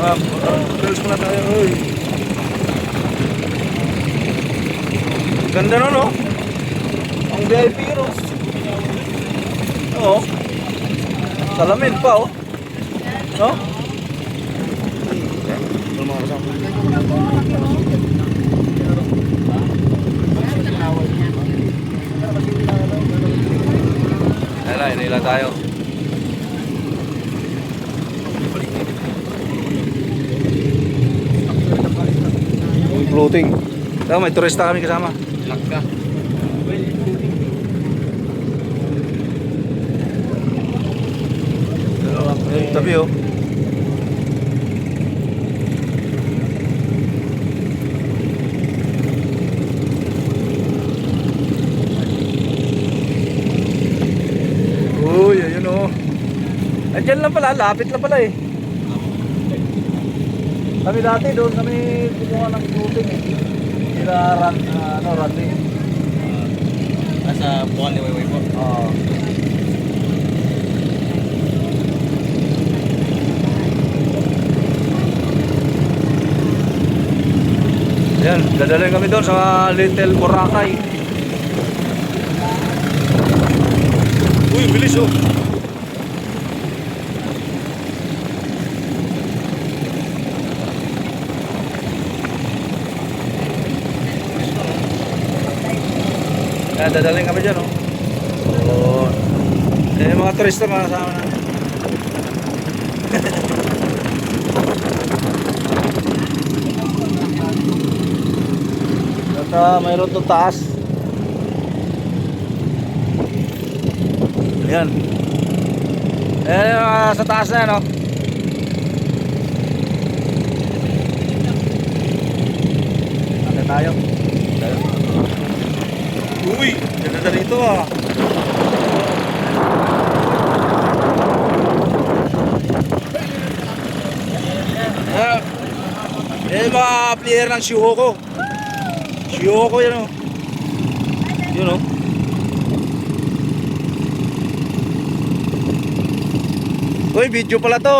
Girls muna tayo. Uy. Ganda no? Ang VIP no? Oo. Salamin pa oh. No? Ito mga kasama. Ayan, inila tayo. Yung floating. Ito, may turista kami kasama. Lakka. Ayun, tabi oh. Uy, ayun oh. Andyan lang pala, lapit lang pala eh. Kami dati doon kami kumuha ng floating eh. Sila Randy. Nasa buwan ni Wayway po. Oo. Ayan, dadalhin kami doon sa Little Boracay. Uy, bilis oh. Ayan, dadalhin kami dyan oh. Oh. Eh, mga turista mga kasama namin. At mayroon itong taas. Ayan. Ayan sa taas na yan oh. Ate tayo. Uy, ganda na rito ah. Yan yung mga player ng Shihoko. Shihoko yan o. Yun o. Uy, video pala to.